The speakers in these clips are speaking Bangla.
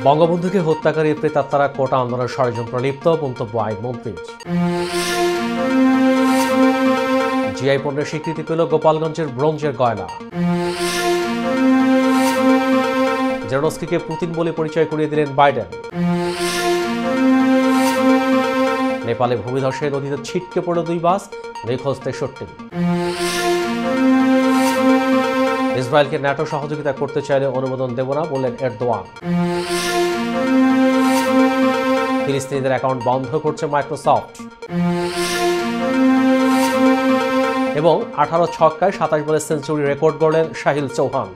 বঙ্গবন্ধুকে হত্যাকারী প্রেতাত্মারা কোটা আন্দোলনের ষড়যন্ত্র লিপ্ত, মন্তব্য আইনমন্ত্রীর। জিআই পণ্যের স্বীকৃতি পেল গোপালগঞ্জের ব্রোঞ্জের গয়না। জেলেনস্কিকে পুতিন বলে পরিচয় করিয়ে দিলেন বাইডেন। নেপালে ভূমিধসে নদীতে ছিটকে পড়ল 2 বাস, নিখোঁজ 63। ইসরায়েলকে ন্যাটো সহযোগিতা করতে চাইলে অনুমোদন দেব না বললেন এরদোয়ান। ফিলিস্তিনিদের অ্যাকাউন্ট বন্ধ করছে মাইক্রোসফট। এবং 18 ছক্কায় 27 বলে সেঞ্চুরি রেকর্ড গড়লেন সাহিল চৌহান।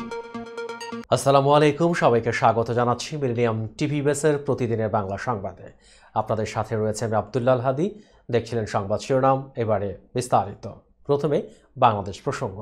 আসসালামু আলাইকুম, সবাইকে স্বাগত জানাচ্ছি মিলেনিয়াম টিভি বেসের প্রতিদিনের বাংলা সংবাদে। আপনাদের সাথে রয়েছে আমি আব্দুল্লাহ হাদি। দেখছিলেন সংবাদ শিরোনাম, এবারে বিস্তারিত। প্রথমে বাংলাদেশ প্রসঙ্গ।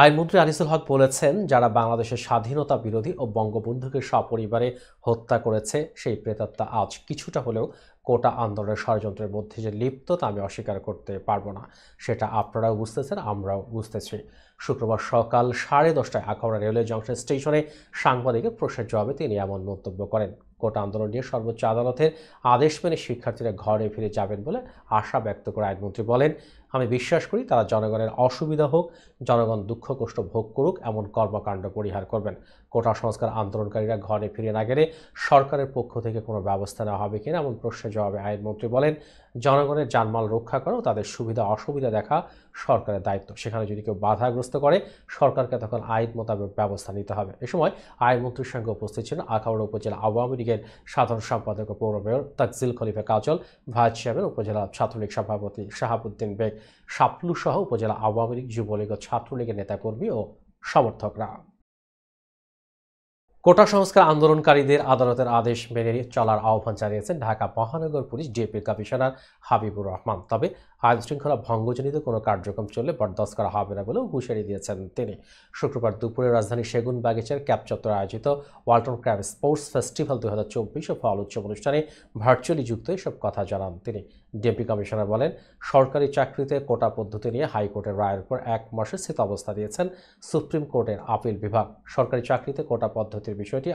আইনমন্ত্রী আনিসুল হক বলেছেন, যারা বাংলাদেশের স্বাধীনতা বিরোধী ও বঙ্গবন্ধুকে সপরিবারে হত্যা করেছে সেই প্রেতাত্মা আজ কিছুটা হলেও কোটা আন্দোলনের ষড়যন্ত্রের মধ্যে যে লিপ্ত তা আমি অস্বীকার করতে পারবো না। সেটা আপনারাও বুঝতেছেন, আমরাও বুঝতেছি। শুক্রবার সকাল 10:30টায় আখাউড়া রেলওয়ে জংশন স্টেশনে সাংবাদিকের প্রশ্নের জবাবে তিনি এমন মন্তব্য করেন। কোটা আন্দোলন নিয়ে সর্বোচ্চ আদালতের আদেশ মেনে শিক্ষার্থীরা ঘরে ফিরে যাবেন বলে আশা ব্যক্ত করে আইনমন্ত্রী বলেন, আমি বিশ্বাস করি তারা জনগণের অসুবিধা হোক, জনগণ দুঃখ কষ্ট ভোগ করুক এমন কর্মকাণ্ড পরিহার করবেন। কোটা সংস্কার আন্দোলনকারীরা ঘরে ফিরে না গেলে সরকারের পক্ষ থেকে কোনো ব্যবস্থা নেওয়া হবে কিনা এমন প্রশ্নের জবাবে আইনমন্ত্রী বলেন, জনগণের জানমাল রক্ষা করা ও তাদের সুবিধা অসুবিধা দেখা সরকারের দায়িত্ব। সেখানে যদি কেউ বাধাগ্রস্ত করে সরকারকে তখন আইন মোতাবেক ব্যবস্থা নিতে হবে। এ সময় আইনমন্ত্রীর সঙ্গে উপস্থিত ছিলেন আখাউড়া উপজেলা আওয়ামী লীগের সাধারণ সম্পাদক ও পৌর মেয়র তাকজিল খলিফা কাজল, ভাইস চেয়ারম্যান উপজেলা ছাত্রলীগ সভাপতি শাহাবুদ্দিন বেগ শাপলু সহ উপজেলা আওয়ামী লীগ, যুবলীগ ও ছাত্রলীগের নেতাকর্মী ও সমর্থকরা। কোটা সংস্কার আন্দোলনকারীদের আদালতের আদেশ মেনে চলার আহ্বান জানিয়েছেন ঢাকা মহানগর পুলিশ ডিএপির কমিশনার হাবিবুর রহমান। তবে আইন শৃঙ্খলা ভঙ্গজনিত কোনো কার্যক্রম চললে বরদাস্ত করা হবে না বলেও হুঁশিয়ারি দিয়েছেন তিনি। শুক্রবার দুপুরে রাজধানীর সেগুন বাগিচার ক্যাপ চত্বরে আয়োজিত ওয়ালটন ক্র্যাব স্পোর্টস ফেস্টিভ্যাল 2024 ও ফল উৎসব অনুষ্ঠানে ভার্চুয়ালি যুক্ত এসব কথা জানান তিনি। ডিএমপি কমিশনার বলেন, সরকারি চাকরিতে কোটা পদ্ধতি নিয়ে হাইকোর্টের রায়ের উপর 1 মাসের স্থিতাবস্থা দিয়েছেন সুপ্রিম কোর্টের আপিল বিভাগ। সরকারি চাকরিতে কোটা পদ্ধতির বিষয়টি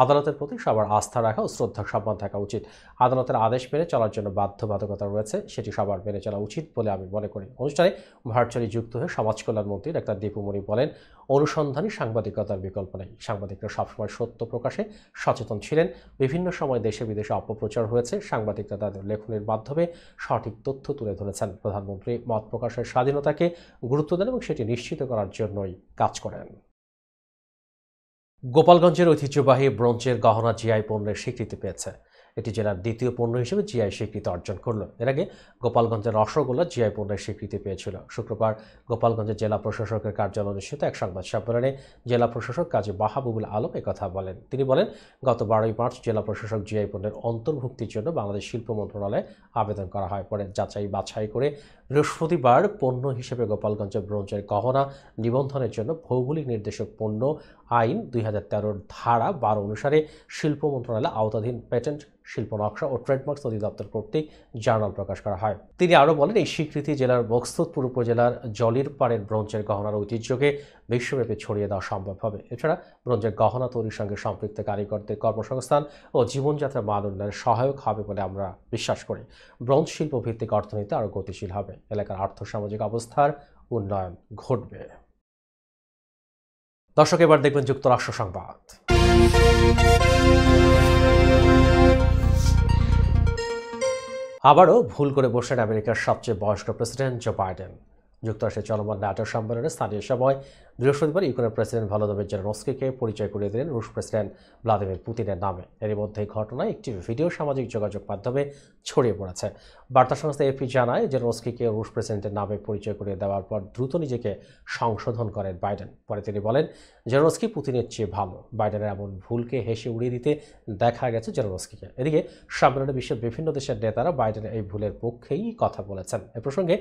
আদালতের প্রতি সবার আস্থা রাখা ও শ্রদ্ধা সম্মান থাকা উচিত। আদালতের আদেশ মেনে চলার জন্য বাধ্যবাধকতা রয়েছে, সেটি সবার মেনে চলা উচিত বলে আমি মনে করি। অনুষ্ঠানে ভার্চুয়ালি যুক্ত হয়ে সমাজ কল্যাণ মন্ত্রী ডাক্তার দীপুমণি বলেন, অনুসন্ধানী সাংবাদিকতার বিকল্প নেই। সাংবাদিকরা সবসময় সত্য প্রকাশে সচেতন ছিলেন। বিভিন্ন সময় দেশে বিদেশে অপপ্রচার হয়েছে, সাংবাদিকরা তাদের লেখনের মাধ্যমে সঠিক তথ্য তুলে ধরেছেন। প্রধানমন্ত্রী মত প্রকাশের স্বাধীনতাকে গুরুত্ব দেন এবং সেটি নিশ্চিত করার জন্যই কাজ করেন। গোপালগঞ্জের ঐতিহ্যবাহী ব্রোঞ্জের গহনা জিআই পণ্যের স্বীকৃতি পেয়েছে। এটি জেলার দ্বিতীয় পণ্য হিসেবে জিআই স্বীকৃতি অর্জন করল। এর আগে গোপালগঞ্জের রসগোল্লা জিআই পণ্যের স্বীকৃতি পেয়েছিল। শুক্রবার গোপালগঞ্জের জেলা প্রশাসকের কার্যালয়ে অনুষ্ঠিত এক সংবাদ সম্মেলনে জেলা প্রশাসক কাজী মাহবুবুল আলম একথা বলেন। তিনি বলেন, গত 12 মার্চ জেলা প্রশাসক জিআই পণ্যের অন্তর্ভুক্তির জন্য বাংলাদেশ শিল্প মন্ত্রণালয়ে আবেদন করা হয়। পরে যাচাই বাছাই করে বৃহস্পতিবার পণ্য হিসেবে গোপালগঞ্জের ব্রোঞ্জের গহনা নিবন্ধনের জন্য ভৌগোলিক নির্দেশক পণ্য আইন 2013 ধারা 12 অনুসারে শিল্প মন্ত্রণালয়ের আওতাধীন পেটেন্ট, শিল্প নকশা ও ট্রেডমার্কস অধিদপ্তর কর্তৃক জার্নাল প্রকাশ করা হয়। তিনি আরও বলেন, এই স্বীকৃতি জেলার মকসুদপুর উপজেলার জলির পাড়ের ব্রোঞ্জের গহনার ঐতিহ্যকে বিশ্বব্যাপী ছড়িয়ে দেওয়া সম্ভব হবে। এছাড়া ব্রোঞ্জের গহনা তৈরির সঙ্গে সম্পৃক্ত কারিগরদের কর্মসংস্থান ও জীবনযাত্রার মান উন্নয়নে সহায়ক হবে বলে আমরা বিশ্বাস করি। ব্রোঞ্জ শিল্প ভিত্তিক অর্থনীতি আরও গতিশীল হবে, এলাকার আর্থসামাজিক অবস্থার উন্নয়ন ঘটবে। দর্শক, এবার দেখবেন যুক্তরাষ্ট্র সংবাদ। আবারও ভুল করে বসেন আমেরিকার সবচেয়ে বয়স্ক প্রেসিডেন্ট জো বাইডেন। যুক্তরাষ্ট্রের চলমান ন্যাটো সম্মেলনে স্থানীয় সময় বৃহস্পতিবার ইউক্রেনের প্রেসিডেন্ট ভলোদিমির জেলেনস্কিকে পরিচয় করিয়ে দিলেন রুশ প্রেসিডেন্ট ভ্লাদিমির পুতিনের নামে। এর মধ্যে ঘটনায় একটি ভিডিও সামাজিক যোগাযোগ মাধ্যমে ছড়িয়ে পড়েছে। বার্তা সংস্থা এপি জানায় জেলেনস্কিকে রুশ প্রেসিডেন্টের নামে পরিচয় করিয়ে দেওয়ার পর দ্রুত নিজেকে সংশোধন করেন বাইডেন। পরে তিনি বলেন, জেলেনস্কি পুতিনের চেয়ে ভালো। বাইডেনের এমন ভুলকে হেসে উড়িয়ে দিতে দেখা গেছে জেলেনস্কিকে। এদিকে সম্মেলনে বিশ্বের বিভিন্ন দেশের নেতারা বাইডেনের এই ভুলের পক্ষেই কথা বলেছেন। এ প্রসঙ্গে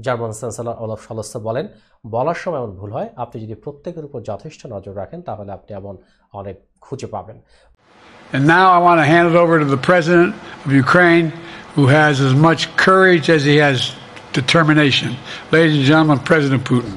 জার্মান চ্যান্সেলর ওলাফ শলৎস বলেন, বলার সময় এমন ভুল হয়, আপনি যদি প্রত্যেকের উপর যথেষ্ট নজর রাখেন তাহলে আপনি এমন অনেক খুঁজে পাবেন। And now I want to hand it over to the president of Ukraine, who has as much courage as he has determination. Ladies and gentlemen, President Putin.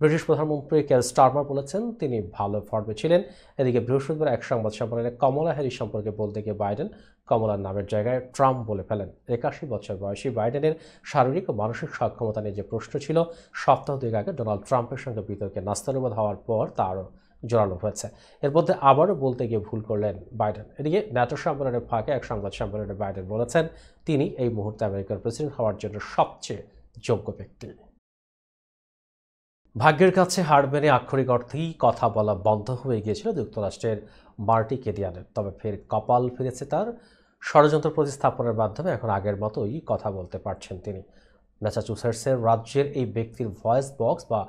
British প্রধানমন্ত্রী কেয়ার স্টারমার বলেছেন তিনি ভালো ফর্মে ছিলেন। এদিকে বৃহস্পতিবার এক সংবাদ সম্মেলনে কমলা হ্যারিস সম্পর্কে বলতে গিয়ে বাইডেন কমলার নামের জায়গায় ট্রাম্প বলে ফেলেন। 81 বছর বয়সী বাইডেনের শারীরিক ও মানসিক সক্ষমতা নিয়ে যে প্রশ্ন ছিল, সপ্তাহ দুয়েক আগে ডোনাল্ড ট্রাম্পের সঙ্গে বিতর্কে নাস্তানুবাদ হওয়ার পর তা আরও জোরালো হয়েছে। এর মধ্যে আবারও বলতে গিয়ে ভুল করলেন বাইডেন। এদিকে ন্যাটো সম্মেলনের ফাঁকে এক সংবাদ সম্মেলনে বাইডেন বলেছেন তিনি এই মুহূর্তে আমেরিকার প্রেসিডেন্ট হওয়ার জন্য সবচেয়ে যোগ্য ব্যক্তি। ভাগ্যের কাছে হার মেনে আক্ষরিক অর্থেই কথা বলা বন্ধ হয়ে গিয়েছিল যুক্তরাষ্ট্রের মার্টি কেদিয়ানের। তবে ফের কপাল ফিরেছে তার। ষড়যন্ত্র প্রতিস্থাপনের মাধ্যমে এখন আগের মতোই কথা বলতে পারছেন তিনি। ম্যাসাচুসেটসের রাজ্যের এই ব্যক্তির ভয়েস বক্স বা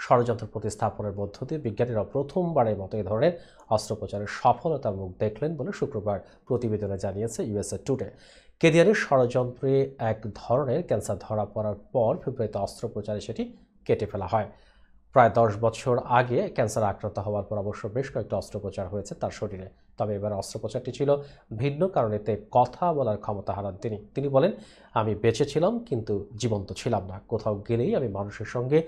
ষড়যন্ত্র প্রতিস্থাপনের মধ্য দিয়ে বিজ্ঞানীরা প্রথমবারের মতো এই ধরনের অস্ত্রোপচারের সফলতার মুখ দেখলেন বলে শুক্রবার প্রতিবেদনে জানিয়েছে ইউএসএ টুডে। কেদিয়ানের ষড়যন্ত্রে এক ধরনের ক্যান্সার ধরা পড়ার পর ফেব্রুয়ারিতে অস্ত্রোপচারে সেটি কেটে ফেলা হয়। প্রায় 10 বছর আগে ক্যান্সার আক্রান্ত হওয়ার পর অবশ্য বেশ কয়েকটি অস্ত্রোপচার হয়েছে তার শরীরে। তবে এবার অস্ত্রোপচারটি ছিল ভিন্ন কারণেতে কথা বলার ক্ষমতা হারান তিনি বলেন, আমি বেঁচে ছিলাম কিন্তু জীবন্ত ছিলাম না। কোথাও গেলেই আমি মানুষের সঙ্গে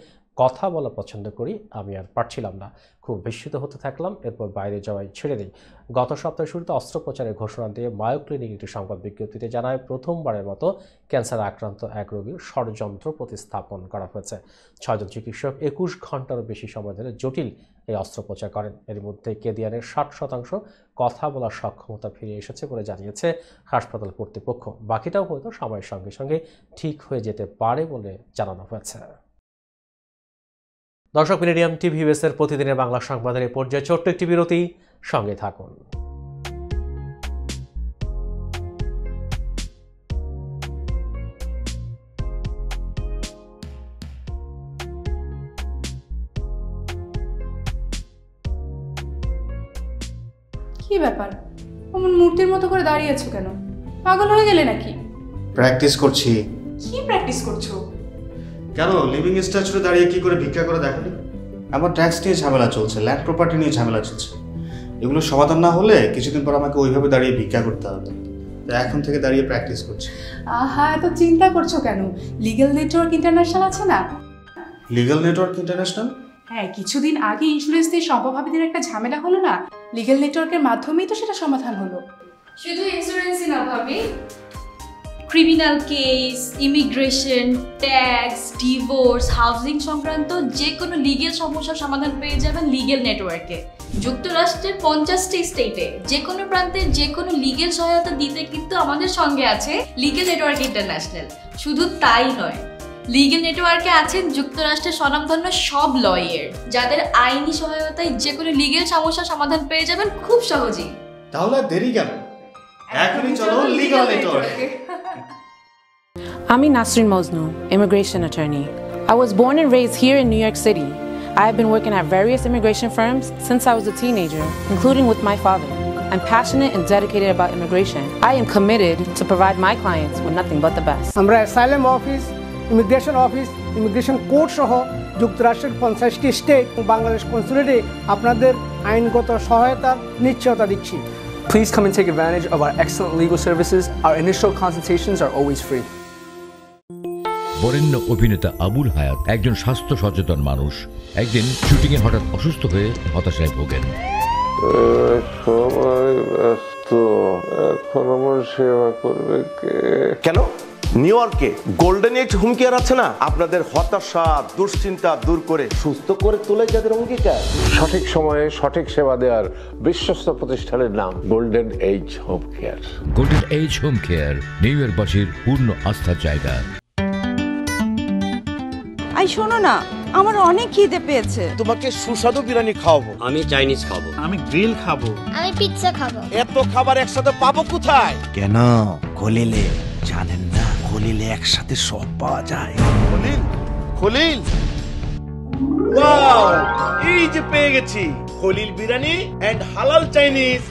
কথা বলা পছন্দ করি, আমি আর পারছিলাম না। খুব বিস্মিত হতে থাকলাম, এরপর বাইরে যাওয়াই ছেড়ে দিই। গত সপ্তাহের শুরুতে অস্ত্রোপচারের ঘোষণা দিয়ে মায়ো ক্লিনিক একটি সংবাদ বিজ্ঞপ্তিতে জানায় প্রথমবারের মতো ক্যান্সার আক্রান্ত এক রোগীর ষড়যন্ত্র প্রতিস্থাপন করা হয়েছে। 6 জন চিকিৎসক 21 ঘন্টারও বেশি সময় ধরে জটিল এই অস্ত্রোপচার করেন। এর মধ্যে কেদিয়ানের 60% কথা বলার সক্ষমতা ফিরে এসেছে বলে জানিয়েছে হাসপাতাল কর্তৃপক্ষ। বাকিটাও হয়তো সময়ের সঙ্গে সঙ্গে ঠিক হয়ে যেতে পারে বলে জানানো হয়েছে। দর্শক, মিলেনিয়াম টিভি ইউএসের প্রতিদিনের বাংলা সংবাদের এই পর্যায়ে ছোট্ট একটি বিরতি, সঙ্গে থাকুন। কি ব্যাপার, অমন মূর্তির মতো করে দাঁড়িয়ে আছো কেন? পাগল হয়ে গেলে নাকি? প্র্যাকটিস করছি। কি প্র্যাকটিস করছো? কেন লিভিং স্ট্যাচুরে দাঁড়িয়ে কি করে ভিক্ষা করে দেখালি? আমার ট্যাক্স নিয়ে ঝামেলা চলছে, ল্যান্ড প্রপার্টি নিয়ে ঝামেলা চলছে। এগুলো সমাধান না হলে কিছুদিন পর আমাকে ওইভাবে দাঁড়িয়ে ভিক্ষা করতে হবে। তো এখন থেকে দাঁড়িয়ে প্র্যাকটিস করছি। আহা, এত চিন্তা করছো কেন? লিগ্যাল নেটওয়ার্ক ইন্টারন্যাশনাল আছে না? Legal network international? হ্যাঁ, কিছুদিন আগে ইন্স্যুরেন্স দিয়ে সম্পভাবীদের একটা ঝামেলা হলো না, লিগ্যাল নেটওয়ার্কের মাধ্যমেই তো সেটা সমাধান হলো। শুধু ইন্স্যুরেন্সই না ভাবি, criminal case, immigration, tax, divorce, housing সংক্রান্ত যে কোনো লিগ্যাল সমস্যার সমাধান পেয়ে যাবেন লিগ্যাল নেটওয়ার্কে। যুক্তরাষ্ট্রের 50টি স্টেটে যে কোনো প্রান্তে যে কোনো লিগ্যাল সহায়তা দিতে কিন্তু আমাদের সঙ্গে আছে লিগ্যাল নেটওয়ার্ক ইন্টারন্যাশনাল। শুধু তাই নয়, লিগ্যাল নেটওয়ার্কে আছেন যুক্তরাষ্ট্রের স্বনামধন্য সব লয়ার, যাদের আইনি সহায়তায় যে কোনো লিগ্যাল সমস্যার সমাধান পেয়ে যাবেন খুব সহজেই। তাহলে দেরি কেন? এখনই চলো লিগ্যাল নেটওয়ার্কে। I'm Nasrin Mosnu, immigration attorney. I was born and raised here in New York City. I have been working at various immigration firms since I was a teenager, including with my father. I'm passionate and dedicated about immigration. I am committed to provide my clients with nothing but the best. আমরা অ্যাসাইলাম অফিস, ইমিগ্রেশন কোর্ট সহ যুক্তরাষ্ট্রের 50টি স্টেট ও বাংলাদেশ কনসুলেটে আপনাদের আইনগত সহায়তার নিশ্চয়তা দিচ্ছি। Please come and take advantage of our excellent legal services. Our initial consultations are always free. বরেণ্য অভিনেতা আবুল হায়াত একজন স্বাস্থ্য সচেতন মানুষ। একদিন শুটিংয়ে হঠাৎ অসুস্থ হয়ে হতাশায় ভোগেন। সবাই ব্যস্ত, এখন আমার সেবা করবে কে? কেন? নিউ ইয়র্কে গোল্ডেন এজ হোম কেয়ার আছে না, আপনাদের হতাশা দুশ্চিন্তা দূর করে সুস্থ করে তোলে যাদের অঙ্গীকার। সঠিক সময়ে সঠিক সেবা দেওয়ার বিশ্বস্ত প্রতিষ্ঠানের নাম golden age home care. Golden age home care New ইয়র্কবাসীর পূর্ণ আস্থার জায়গা। আই শোনো না, আমার অনেক খিদে পেয়েছে। তোমাকে সুস্বাদু বিরিয়ানি খাওয়াবো। আমি চাইনিজ খাবো। আমি গ্রিল খাবো। আমি পিৎজা খাবো। এত খাবার একসাথে পাবো কোথায়? কেন খলিলে জানেন না? খলিলে একসাথে সব পাওয়া যায়। খলিল খলিল ওয়াও, এই যে পেয়ে গেছি খলিল বিরিয়ানি এন্ড হালাল চাইনিজ।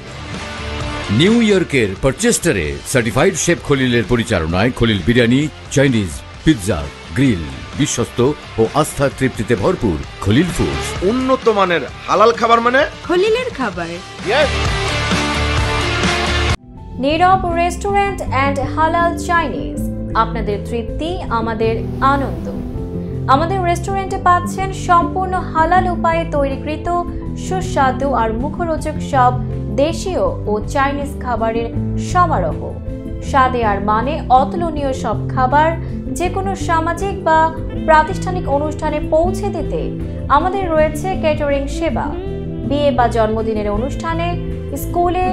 নিউ ইয়র্কের পারচেস্টারে সার্টিফাইড শেফ খলিলের পরিচালনায় Khalil biryani, Chinese, pizza, grill, বিশ্বস্ত ও আস্থার তৃপ্তিতে ভরপুর খলিল ফুডস। উন্নত মানের হালাল খাবার মানে খলিলের খাবার। নীরব রেস্টুরেন্ট অ্যান্ড হালাল চাইনিজ, আপনাদের তৃপ্তি আমাদের আনন্দ। আমাদের রেস্টুরেন্টে পাচ্ছেন সম্পূর্ণ হালাল উপায়ে তৈরিকৃত সুস্বাদু আর মুখরোচক সব দেশীয় ও চাইনিজ খাবারের সমারোহ। স্বাদে আর মানে অতুলনীয় সব খাবার যে কোনো সামাজিক বা প্রাতিষ্ঠানিক অনুষ্ঠানে পৌঁছে দিতে আমাদের রয়েছে ক্যাটারিং সেবা। বিয়ে বা জন্মদিনের অনুষ্ঠানে, স্কুলে,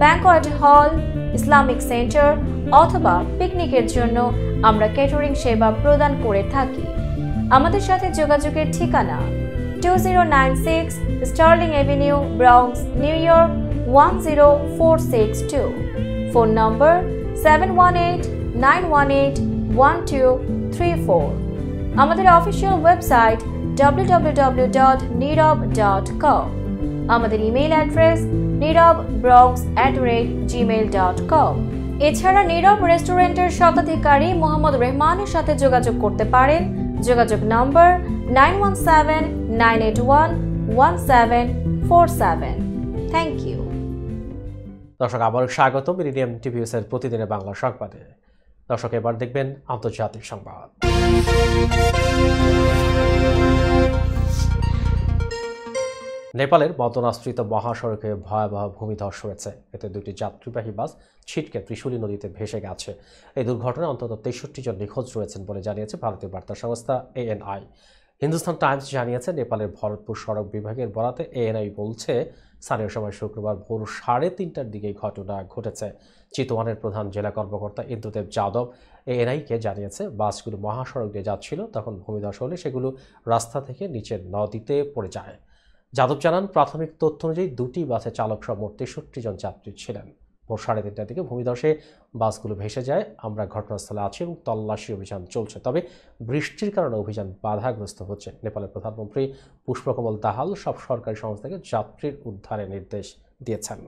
ব্যাংকোয়েট হল, ইসলামিক সেন্টার অথবা পিকনিকের জন্য আমরা ক্যাটারিং সেবা প্রদান করে থাকি। আমাদের সাথে যোগাযোগের ঠিকানা 2096 Sterling Avenue, Bronx, New York 10462। Phone number 718-918-1234। আমাদের অফিসিয়াল ওয়েবসাইট www.nirab.com। আমাদের ইমেইল অ্যাড্রেস nirab.bronx@gmail.com। এছাড়া নীরব রেস্টুরেন্টের স্বত্বাধিকারী মোহাম্মদ রহমানের সাথে যোগাযোগ করতে পারেন। যোগাযোগ নম্বর 9179811747। Thank you. দর্শক, আবার স্বাগত মিরিডিয়াম টিভিএসের প্রতিদিনের বাংলা সংবাদে। দর্শক, এবার দেখবেন আন্তর্জাতিক সংবাদ। নেপালের মদনাশ্রিত মহাসড়কে ভয়াবহ ভূমিধস হয়েছে। এতে দুটি যাত্রীবাহী বাস ছিটকে ত্রিশূলী নদীতে ভেসে গেছে। এই দুর্ঘটনায় অন্তত 63 জন নিখোঁজ রয়েছেন বলে জানিয়েছে ভারতীয় বার্তা সংস্থা ANI। হিন্দুস্তান টাইমস জানিয়েছে, নেপালের ভরতপুর সড়ক বিভাগের বরাতে ANI বলছে, স্থানীয় সময় শুক্রবার ভোর 3:30টার দিকে ঘটনা ঘটেছে। চিতওয়ানের প্রধান জেলা কর্মকর্তা ইন্দ্রদেব যাদব ANI-কে জানিয়েছে, বাসগুলো মহাসড়ক দিয়ে যাচ্ছিল, তখন ভূমিধস হলে সেগুলো রাস্তা থেকে নিচের নদীতে পড়ে যায়। যাদব জানান, প্রাথমিক তথ্য অনুযায়ী দুটি বাসে চালক সহ মোট 63 জন যাত্রী ছিলেন। ভোর 3:30টার দিকে ভূমিধসে বাসগুলো ভেসে যায়। আমরা ঘটনাস্থলে আছি এবং তল্লাশি অভিযান চলছে, তবে বৃষ্টির কারণে অভিযান বাধাগ্রস্ত হচ্ছে। নেপালের প্রধানমন্ত্রী পুষ্পকমল দাহাল সব সরকারি সংস্থাকে যাত্রীর উদ্ধারের নির্দেশ দিয়েছেন।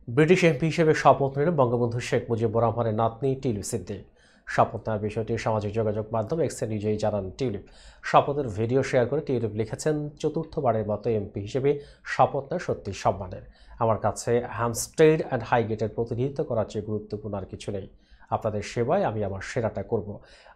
ব্রিটিশ এমপি হিসেবে শপথ নিলেন বঙ্গবন্ধু শেখ মুজিবুর রহমানের নাতনি টিউলিপ সিদ্দিক। শপথ নেওয়ার বিষয়টি সামাজিক যোগাযোগ মাধ্যম এক্সে নিজেই জানান টিউলিপ। শপথের ভিডিও শেয়ার করে টিউলিপ লিখেছেন, চতুর্থবারের মতো এমপি হিসেবে শপথ নেওয়া সত্যি সম্মানের। আমার কাছে হ্যামস্টেড অ্যান্ড হাইগেটের প্রতিনিধিত্ব করার চেয়ে গুরুত্বপূর্ণ আর কিছু নেই। আপনাদের সেবায় আমি আমার সেরাটা করব।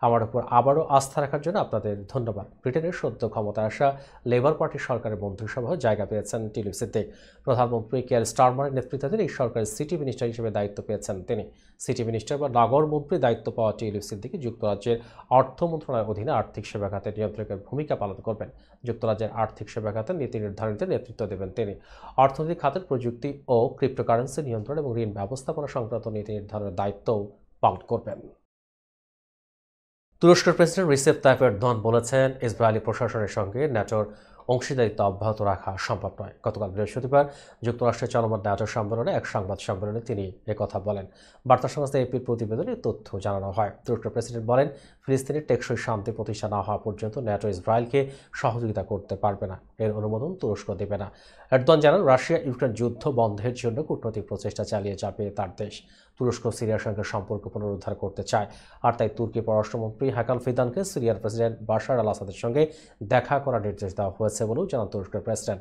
আমার উপর আবারও আস্থা রাখার জন্য আপনাদের ধন্যবাদ। ব্রিটেনের সদ্য ক্ষমতায় আসা লেবার পার্টির সরকারের মন্ত্রিসভায় জায়গা পেয়েছেন টিউলিপ সিদ্দিক। প্রধানমন্ত্রী কেয়ার স্টারমারের নেতৃত্বাধীন এই সরকারের সিটি মিনিস্টার হিসেবে দায়িত্ব পেয়েছেন তিনি। সিটি মিনিস্টার বা নগর মন্ত্রী দায়িত্ব পাওয়া টিউলিপ সিদ্দিকী যুক্তরাজ্যের অর্থ মন্ত্রণালয়ের অধীনে আর্থিক সেবা খাতের নিয়ন্ত্রকের ভূমিকা পালন করবেন। যুক্তরাজ্যের আর্থিক সেবা খাতের নীতি নির্ধারণীতে নেতৃত্ব দেবেন তিনি। অর্থনৈতিক খাতের প্রযুক্তি ও ক্রিপ্টোকারেন্সি নিয়ন্ত্রণ এবং ঋণ ব্যবস্থাপনা সংক্রান্ত নীতি নির্ধারণের দায়িত্বও পালন করবেন। তুরস্কের প্রেসিডেন্ট রিসেপ তাইপ এরদোয়ান বলেছেন, ইসরায়েলি প্রশাসনের সঙ্গে ন্যাটোর অংশীদারিত্ব অব্যাহত রাখা সম্ভব নয়। গতকাল বৃহস্পতিবার যুক্তরাষ্ট্রের চলমান ন্যাটো সম্মেলনে এক সংবাদ সম্মেলনে তিনি একথা বলেন। বার্তা সংস্থা এপির প্রতিবেদনে তথ্য জানানো হয়। তুরস্কের প্রেসিডেন্ট বলেন, ফিলিস্তিনের টেকসই শান্তি প্রতিষ্ঠা না হওয়া পর্যন্ত ন্যাটো ইসরায়েলকে সহযোগিতা করতে পারবে না, এর অনুমোদন তুরস্ক দেবে না। এরদোয়ান জানান, রাশিয়া ইউক্রেন যুদ্ধ বন্ধের জন্য কূটনৈতিক প্রচেষ্টা চালিয়ে যাবে তার দেশ। তুরস্ক সিরিয়ার সঙ্গে সম্পর্ক পুনরুদ্ধার করতে চায়, আর তাই তুর্কি পররাষ্ট্রমন্ত্রী হাকান ফিদানকে সিরিয়ার প্রেসিডেন্ট বাশার আল আসাদের সঙ্গে দেখা করার নির্দেশ দেওয়া হয়েছে বলেও জানান তুরস্কের প্রেসিডেন্ট।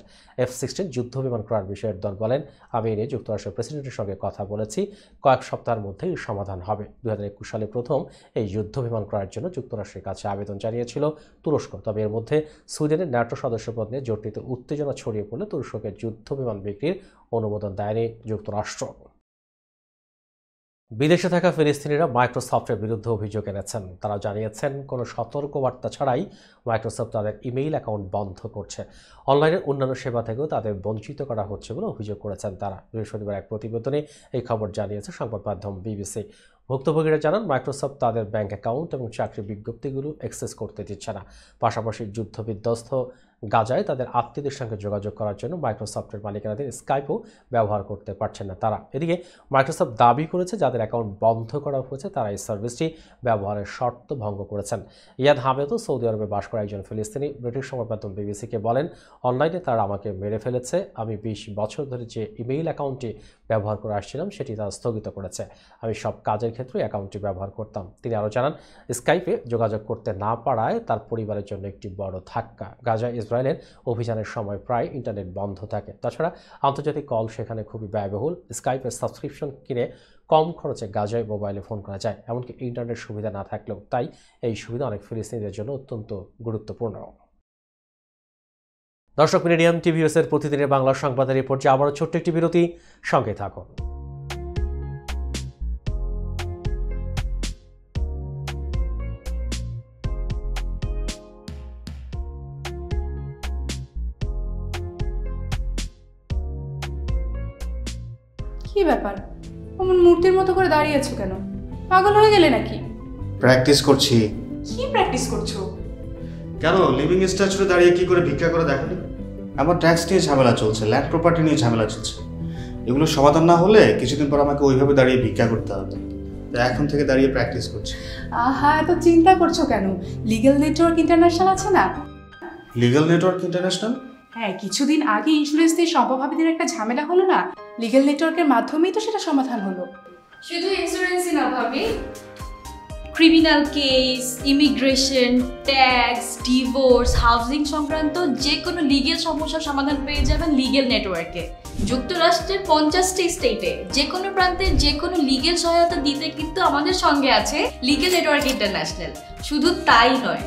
F-16 যুদ্ধ বিমান ক্রয়ের বিষয়ে এরদোয়ান বলেন, আমি এ নিয়ে যুক্তরাষ্ট্রের প্রেসিডেন্টের সঙ্গে কথা বলেছি, কয়েক সপ্তাহের মধ্যেই সমাধান হবে। 2021 সালে প্রথম এই যুদ্ধ বিমান ক্রয়ের জন্য যুক্তরাষ্ট্রের কাছে আবেদন জানিয়েছিল তুরস্ক। তবে এর মধ্যে সুইডেনের ন্যাটো সদস্যপদ নিয়ে জটিল উত্তেজনা ছড়িয়ে পড়লে তুরস্ককে যুদ্ধ বিমান বিক্রির অনুমোদন দেয়নি যুক্তরাষ্ট্র। বিদেশে থাকা ফিলিস্তিনিরা মাইক্রোসফটের বিরুদ্ধে অভিযোগ এনেছেন। তারা জানিয়েছেন, কোনো সতর্কবার্তা ছাড়াই মাইক্রোসফট তাদের ইমেইল অ্যাকাউন্ট বন্ধ করছে। অনলাইনের অন্যান্য সেবা থেকেও তাদের বঞ্চিত করা হচ্ছে বলে অভিযোগ করেছেন তারা। বৃহস্পতিবার এক প্রতিবেদনে এই খবর জানিয়েছে সংবাদ মাধ্যম BBC। ভুক্তভোগীরা জানান মাইক্রোসফট তাদের ব্যাংক অ্যাকাউন্ট এবং চাকরি বিজ্ঞপ্তিগুলো অ্যাক্সেস করতে দিচ্ছে না। পাশাপাশি যুদ্ধবিধ্বস্ত গাজায় তাদের আত্মীয়দের সঙ্গে যোগাযোগ করার জন্য মাইক্রোসফটের মালিকানাধীন স্কাইপও ব্যবহার করতে পারছেন না তারা। এদিকে মাইক্রোসফট দাবি করেছে যাদের অ্যাকাউন্ট বন্ধ করা হয়েছে তারা এই সার্ভিসটি ব্যবহারের শর্ত ভঙ্গ করেছেন। ইয়াদ হামেদও সৌদি আরবে বাস করা একজন ফিলিস্তিনি ব্রিটিশ সংবাদমাধ্যম বিবিসিকে বলেন, অনলাইনে তারা আমাকে মেরে ফেলেছে। আমি 20 বছর ধরে যে ইমেইল অ্যাকাউন্টটি ব্যবহার করে আসছিলাম সেটি তারা স্থগিত করেছে। আমি সব কাজের ক্ষেত্রে অ্যাকাউন্টটি ব্যবহার করতাম। তিনি আরও জানান, স্কাইপে যোগাযোগ করতে না পারায় তার পরিবারের জন্য একটি বড় ধাক্কা। গাজায় ইসরায়েলের অভিযানের সময় প্রায় ইন্টারনেট বন্ধ থাকে। তাছাড়া আন্তর্জাতিক কল সেখানে খুবই ব্যয়বহুল। স্কাইপের সাবস্ক্রিপশন কিনে কম খরচে গাজায় মোবাইলে ফোন করা যায়, এমনকি ইন্টারনেট সুবিধা না থাকলেও। তাই এই সুবিধা অনেক ফিলিস্তিনিদের জন্য অত্যন্ত গুরুত্বপূর্ণ। দর্শক, মিডিয়াম টিভিএসের প্রতিদিনের বাংলা সংবাদের রিপোর্ট যে আবারও ছোট্ট একটি বিরতি, সঙ্গে থাকুন। কি ব্যাপার, অমন মূর্তির মতো করে দাঁড়িয়ে আছো কেন? পাগল হয়ে গেলে নাকি? প্র্যাকটিস করছি। কি প্র্যাকটিস করছো? কেন লিভিং স্ট্যাচুতে দাঁড়িয়ে কি করে ভিক্ষা করে দেখনি? আমার ট্যাক্স নিয়ে ঝামেলা চলছে, ল্যান্ড প্রপার্টি নিয়ে ঝামেলা চলছে। এগুলো সমাধান না হলে কিছুদিন পর আমাকে ওইভাবে দাঁড়িয়ে ভিক্ষা করতে হবে। তো এখন থেকে দাঁড়িয়ে প্র্যাকটিস করছি। আহা, এত চিন্তা করছো কেন? লিগ্যাল নেটওয়ার্ক ইন্টারন্যাশনাল আছে না? Legal network international? হ্যাঁ, কিছুদিন আগে ইন্স্যুরেন্স দিয়ে সম্পভাবীদের একটা ঝামেলা হলো না? লিগ্যাল নেটওয়ার্কের মাধ্যমেই তো সেটা সমাধান হলো। শুধু ইন্স্যুরেন্সই না ভাবি, criminal case, immigration, tax, divorce, housing সংক্রান্ত যে কোনো লিগেল সমস্যার সমাধান পেয়ে যাবেন লিগেল নেটওয়ার্কে। যুক্তরাষ্ট্রের 50টি স্টেটে যে কোনো প্রান্তে যে কোনো লিগেল সহায়তা দিতে কিন্তু আমাদের সঙ্গে আছে লিগেল নেটওয়ার্ক ইন্টারন্যাশনাল। শুধু তাই নয়,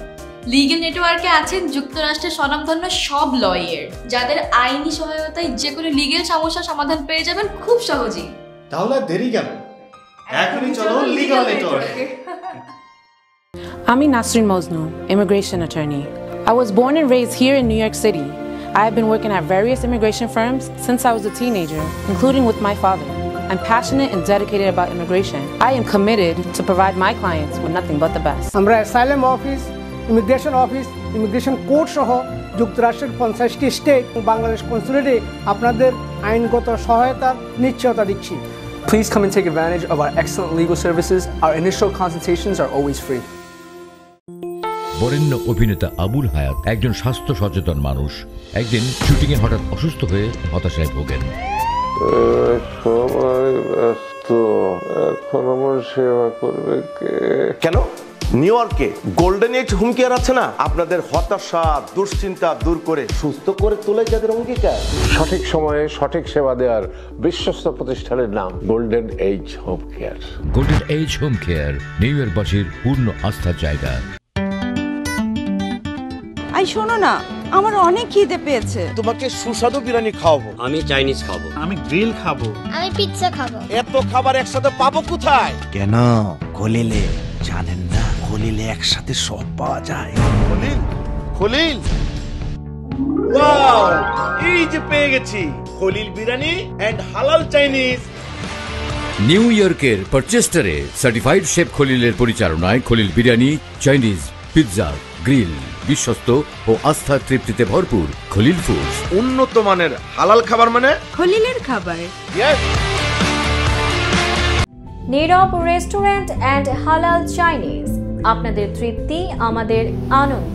লিগেল নেটওয়ার্কে আছেন যুক্তরাষ্ট্রের স্বনামধন্য সব লয়ার, যাদের আইনি সহায়তায় যে কোনো লিগেল সমস্যার সমাধান পেয়ে যাবেন খুব সহজেই। তাহলে দেরি কেন? এখনই চলো লিগ্যাল নেটওয়ার্কে। I'm Nasrin Mosnu, immigration attorney. I was born and raised here in New York City. I have been working at various immigration firms since I was a teenager, including with my father. I'm passionate and dedicated about immigration. I am committed to provide my clients with nothing but the best. আমরা asylum office, immigration office, immigration court সহ যুক্তরাষ্ট্রের 50টি স্টেট ও বাংলাদেশ কনসুলেটে আপনাদের আইনগত সহায়তার নিশ্চয়তা দিচ্ছি। Please come and take advantage of our excellent legal services. Our initial consultations are always free. বরেণ্য অভিনেতা আবুল হায়াত একজন স্বাস্থ্য সচেতন মানুষ। একদিন শুটিংয়ে হঠাৎ অসুস্থ হয়ে হতাশায় ভোগেন। সবাই ব্যস্ত, এখন আমার সেবা করবে কে? কেন নিউ ইয়র্কে গোল্ডেন এজ হোম কেয়ার আছে না? আপনাদের হতাশা দুশ্চিন্তা দূর করে সুস্থ করে তোলে যাদের অঙ্গীকার। সঠিক সময়ে সঠিক সেবা দেওয়ার বিশ্বস্ত প্রতিষ্ঠানের নাম golden age home care. Golden age home care New ইয়র্কবাসীর পূর্ণ আস্থার জায়গা। আই শোনো না, আমার অনেক খিদে পেয়েছে। তোমাকে সুস্বাদু বিরিয়ানি খাওয়াবো। আমি চাইনিজ খাবো। আমি গ্রিল খাবো। আমি পিৎজা খাবো। এত খাবার একসাথে পাবো কোথায়? কেন খলিলে জানেন না? খলিলে একসাথে সব পাওয়া যায়। খলিল, খলিল, ওয়াও, এই যে পেয়ে গেছি খলিল বিরিয়ানি এন্ড হালাল চাইনিজ। নিউ ইয়র্কের পারচেস্টারে সার্টিফাইড শেফ খলিলের পরিচালনায় Khalil biryani, Chinese, pizza, grill, বিশ্বস্ত ও আস্থার তৃপ্তিতে ভরপুর খলিল ফুডস। উন্নত মানের হালাল খাবার মানে খলিলের খাবার। নীরব রেস্টুরেন্ট অ্যান্ড হালাল চাইনিজ, আপনাদের তৃপ্তি আমাদের আনন্দ।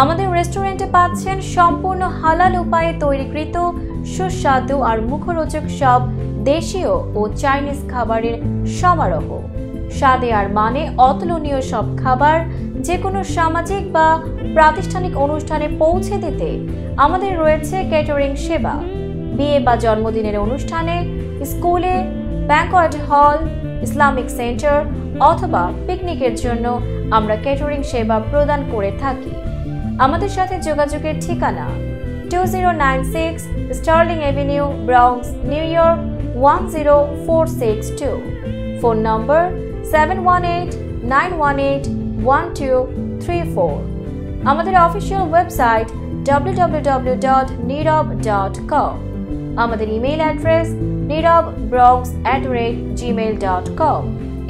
আমাদের রেস্টুরেন্টে পাচ্ছেন সম্পূর্ণ হালাল উপায়ে তৈরিকৃত সুস্বাদু আর মুখরোচক সব দেশীয় ও চাইনিজ খাবারের সমারোহ। স্বাদে আর মানে অতুলনীয় সব খাবার যে কোনো সামাজিক বা প্রাতিষ্ঠানিক অনুষ্ঠানে পৌঁছে দিতে আমাদের রয়েছে ক্যাটারিং সেবা। বিয়ে বা জন্মদিনের অনুষ্ঠানে, স্কুলে, ব্যাংকোয়েট হল, ইসলামিক সেন্টার অথবা পিকনিকের জন্য আমরা ক্যাটারিং সেবা প্রদান করে থাকি। আমাদের সাথে যোগাযোগের ঠিকানা 2096 Sterling Avenue, Bronx, New York 10462। Phone number 718-918-1234। আমাদের অফিসিয়াল ওয়েবসাইট www.nirab.com। আমাদের ইমেইল অ্যাড্রেস nirabbronx@gmail.com।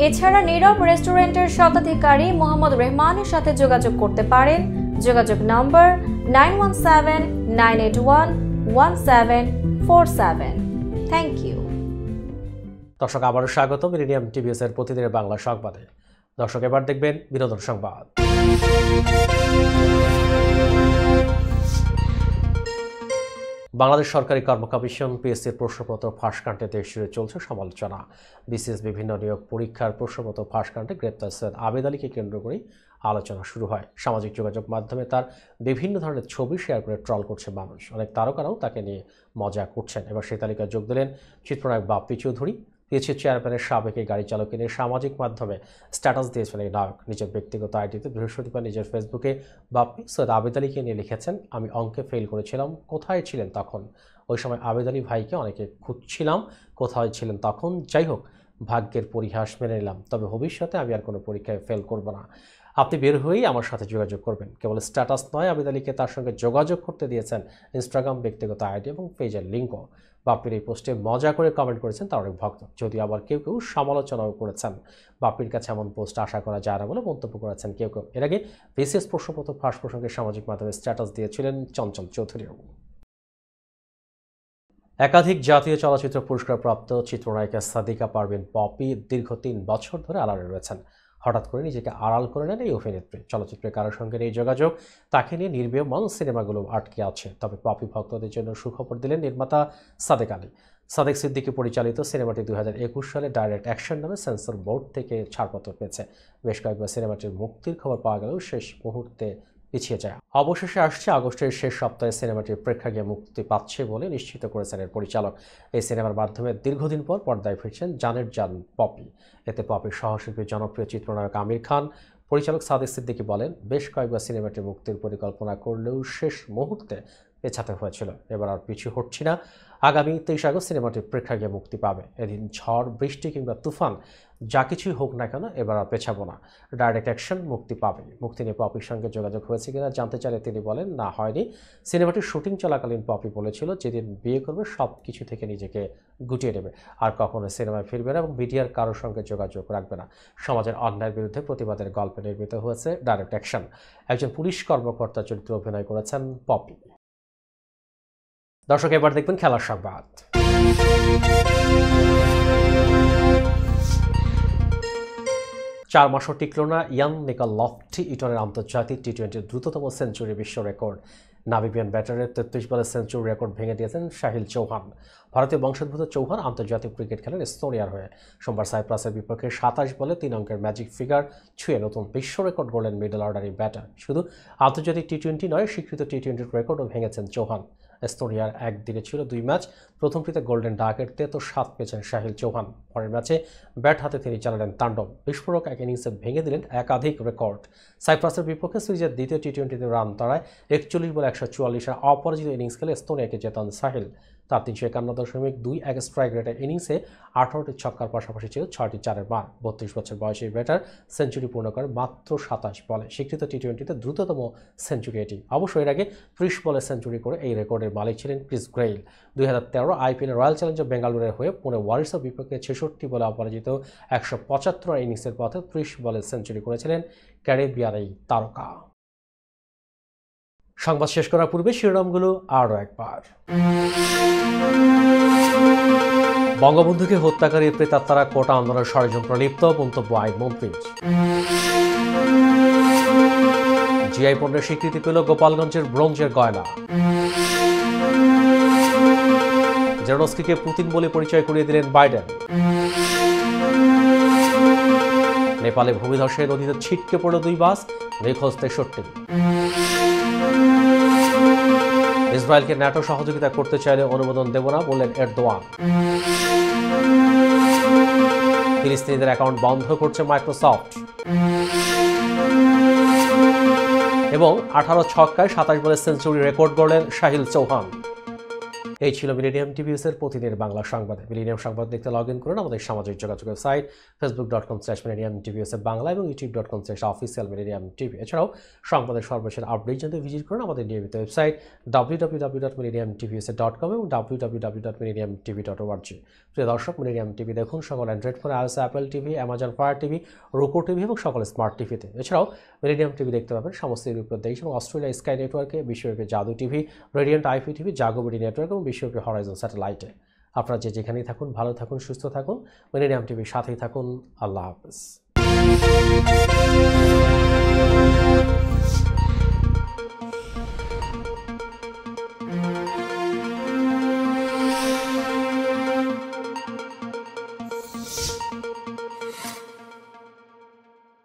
এছাড়া নীরব রেস্টুরেন্টের স্বত্বাধিকারী মোহাম্মদ রেহমানের সাথে যোগাযোগ করতে পারেন। যোগাযোগ নম্বর 9179811747। Thank you. দর্শক আবারও স্বাগত মিলেনিয়াম টিভিএস এর প্রতিদিনের বাংলা সংবাদে। দর্শক এবার দেখবেন বিনোদন সংবাদ। বাংলাদেশ সরকারি কর্ম কমিশন পিএসসির প্রশ্নপত্র ফাঁসকাণ্ডে দেশ জুড়ে চলছে সমালোচনা। বিসিএস বিভিন্ন নিয়োগ পরীক্ষার প্রশ্নপত্র ফাঁসকাণ্ডে গ্রেপ্তার সৈয়দ আবেদ আলীকে কেন্দ্র করে আলোচনা শুরু হয়। সামাজিক যোগাযোগ মাধ্যমে তার বিভিন্ন ধরনের ছবি শেয়ার করে ট্রল করছে মানুষ। অনেক তারকারাও তাকে নিয়ে মজা করছেন। এবার সেই তালিকায় যোগ দিলেন চিত্রনায়ক বাপ্পি চৌধুরী। পিএসসি চেয়ারম্যানের সাবেক এই গাড়ি চালককে নিয়ে সামাজিক মাধ্যমে স্ট্যাটাস দিয়েছেন এই নায়ক। নিজের ব্যক্তিগত আইডিতে বৃহস্পতিবার নিজের ফেসবুকে বাপ্পি সৈয়দ আবেদ আলীকে নিয়ে লিখেছেন, আমি অঙ্কে ফেল করেছিলাম, কোথায় ছিলেন তখন? ওই সময় আবেদ আলী ভাইকে অনেকে খুঁজছিলাম, কোথায় ছিলেন তখন? যাই হোক, ভাগ্যের পরিহাস মেনে নিলাম, তবে ভবিষ্যতে আমি আর কোনো পরীক্ষায় ফেল করব না। আপনি বের হয়েই আমার সাথে যোগাযোগ করবেন। কেবল স্ট্যাটাস নয়, আবেদ আলীকে তার সঙ্গে যোগাযোগ করতে দিয়েছেন ইনস্টাগ্রাম ব্যক্তিগত আইডি এবং পেজের লিঙ্কও। বাপ্পির এই পোস্টে মজা করে কমেন্ট করেছেন তার অনেক ভক্ত, যদিও আবার কেউ কেউ সমালোচনাও করেছেন। বাপ্পির কাছে এমন পোস্ট আশা করা যায় না বলে মন্তব্য করেছেন কেউ কেউ। এর আগে বিসিএস প্রশ্নপত্র ফাঁস প্রসঙ্গে সামাজিক মাধ্যমে স্ট্যাটাস দিয়েছিলেন চঞ্চল চৌধুরীও। একাধিক জাতীয় চলচ্চিত্র পুরস্কার প্রাপ্ত চিত্রনায়িকা সাদিকা পারভিন পপি দীর্ঘ 3 বছর ধরে আড়ালে রয়েছেন। হঠাৎ করে নিজেকে আড়াল করে নেন এই অভিনেত্রী। চলচ্চিত্রে কারোর সঙ্গে নেই যোগাযোগ, তাকে নিয়ে নির্মীয়মান সিনেমাগুলো আটকে আছে। তবে পপি ভক্তদের জন্য সুখবর দিলেন নির্মাতা সাদেক আলী। সাদেক সিদ্দিকী পরিচালিত সিনেমাটি 2021 সালে ডাইরেক্ট অ্যাকশন নামে সেন্সর বোর্ড থেকে ছাড়পত্র পেয়েছে। বেশ কয়েকবার সিনেমাটির মুক্তির খবর পাওয়া গেলেও শেষ মুহূর্তে পিছিয়ে যায়। অবশেষে আসছে আগস্টের শেষ সপ্তাহে সিনেমাটির প্রেক্ষাগৃহে মুক্তি পাচ্ছে বলে নিশ্চিত করেছেন এর পরিচালক। এই সিনেমার মাধ্যমে দীর্ঘদিন পর পর্দায় ফিরছেন জানের জান পপি। এতে পপির সহশিল্পী জনপ্রিয় চিত্রনায়ক আমির খান। পরিচালক সাদেক সিদ্দিকী বলেন, বেশ কয়েকবার সিনেমাটি মুক্তির পরিকল্পনা করলেও শেষ মুহূর্তে পেছাতে হয়েছিল। এবার আর পিছু হটছি না। আগামী 23 আগস্ট সিনেমাটি প্রেক্ষাগৃহে মুক্তি পাবে। এদিন ঝড়, বৃষ্টি কিংবা তুফান যা কিছুই হোক না কেন, এবার আর পেছাবো না। ডাইরেক্ট অ্যাকশন মুক্তি পাবে। মুক্তি নিয়ে পপির সঙ্গে যোগাযোগ হয়েছে কিনা জানতে চাইলে তিনি বলেন, না হয়নি। সিনেমাটির শুটিং চলাকালীন পপি বলেছিল যেদিন বিয়ে করবে সব কিছু থেকে নিজেকে গুটিয়ে নেবে, আর কখনো সিনেমায় ফিরবে না এবং মিডিয়ার কারোর সঙ্গে যোগাযোগ রাখবে না। সমাজের অন্যায়ের বিরুদ্ধে প্রতিবাদের গল্পে নির্মিত হয়েছে ডাইরেক্ট অ্যাকশন। একজন পুলিশ কর্মকর্তার চরিত্রে অভিনয় করেছেন পপি। দর্শক এবার দেখবেন খেলার সংবাদ। 4 মাসও টিকল না ইয়ান নিকল লফটি ইটনের আন্তর্জাতিক টি-20 দ্রুততম সেঞ্চুরি বিশ্ব রেকর্ড। নামিবিয়ান ব্যাটারের 33 বলে সেঞ্চুরি রেকর্ড ভেঙে দিয়েছেন সাহিল চৌহান। ভারতীয় বংশোদ্ভূত চৌহান আন্তর্জাতিক ক্রিকেট খেলেন এস্তোনিয়ার হয়ে। সোমবার সাইপ্রাসের বিপক্ষে 27 বলে 3 অঙ্কের ম্যাজিক ফিগার ছুঁয়ে নতুন বিশ্ব রেকর্ড গড়লেন মিডল অর্ডারি ব্যাটার। শুধু আন্তর্জাতিক টি-20 নয়, স্বীকৃত টি-20 রেকর্ডও ভেঙেছেন চৌহান। এস্তোনিয়ার একদিনে ছিল 2 ম্যাচ। প্রথমটিতে গোল্ডেন ডাকের 7 পেয়েছেন সাহিল চৌহান। পরের ম্যাচে ব্যাট হাতে তিনি চালালেন তাণ্ডব। বিস্ফোরক এক ইনিংসে ভেঙে দিলেন একাধিক রেকর্ড। সাইপ্রাসের বিপক্ষে সিরিজের দ্বিতীয় টি-20তে রান তাড়ায় 41 বলে 144 অপরাজিত ইনিংস খেলে এস্তোনিয়াকে জেতান সাহিল। তার 351.21 স্ট্রাইক রেটের ইনিংসে 18টি ছক্কার পাশাপাশি ছিল 6টি চারের বার। 32 বছর বয়সী ব্যাটার সেঞ্চুরি পূর্ণ করে মাত্র 27 বলে। স্বীকৃত টি-20তে দ্রুততম সেঞ্চুরি এটি। অবশ্য এর আগে 30 বলে সেঞ্চুরি করে এই রেকর্ডের মালিক ছিলেন Chris Gayle. 2013 IPL Royal Challenger বেঙ্গালুরের হয়ে পুনে ওয়ারিয়র্সের বিপক্ষে 66 বলে অপরাজিত 175 ইনিংসের পথে 30 বলে সেঞ্চুরি করেছিলেন ক্যারিবিয়ান এই তারকা। সংবাদ শেষ করার পূর্বে শিরোনামগুলো আরও একবার। বঙ্গবন্ধুকে হত্যাকারীর প্রেতাত্মারা কোটা আন্দোলনের ষড়যন্ত্র লিপ্ত, মন্তব্য আইনমন্ত্রীর। জিআই পণ্যের স্বীকৃতি পেল গোপালগঞ্জের ব্রোঞ্জের গয়না। জেলেনস্কিকে পুতিন বলে পরিচয় করিয়ে দিলেন বাইডেন। নেপালে ভূমিধসে নদীতে ছিটকে পড়ল 2 বাস, নিখোঁজ 63। ইসরায়েলকে ন্যাটো সহযোগিতা করতে চাইলে অনুমোদন দেব না বললেন এরদোয়ান। ফিলিস্তিনিদের অ্যাকাউন্ট বন্ধ করছে মাইক্রোসফট। এবং 18 ছক্কায় 27 বলে সেঞ্চুরি রেকর্ড গড়লেন সাহিল চৌহান। এই ছিল মিলেনিয়াম টিভিএসের প্রতিদিনের বাংলা সংবাদ। মিলেনিয়াম সংবাদ দেখতে লগ ইন করুন আমাদের সামাজিক যোগাযোগ ওয়েবসাইট facebook.com/millenniumtvs বাংলা এবং youtube.com/officialmillenniumtv। এছাড়াও সংবাদের সর্বশেষ আপডেট জানতে ভিজিট করুন আমাদের নিয়মিত ওয়েবসাইট www.millenniumtvs.com এবং www.millenniumtv.org। প্রিয় দর্শক, মিলেনিয়াম টিভি দেখুন সকল অ্যান্ড্রয়েড ফোনে, iOS, Apple TV, Amazon Fire TV, Roku TV এবং সকল স্মার্ট টিভিতে। এছাড়াও মিলেনিয়াম টিভি দেখতে পাবেন সমস্ত ইউরোপীয় দেশ এবং অস্ট্রেলিয়া স্কাই নেটওয়ার্কে, বিশ্বব্যাপী জাদু TV, radiant IP TV, JagoBD network এবং বিশ্বব্যাপী হরাইজন স্যাটেলাইটে। আপনারা যেখানেই থাকুন ভালো থাকুন, সুস্থ থাকুন, মিলেনিয়াম টিভির সাথেই থাকুন। আল্লাহ হাফেজ।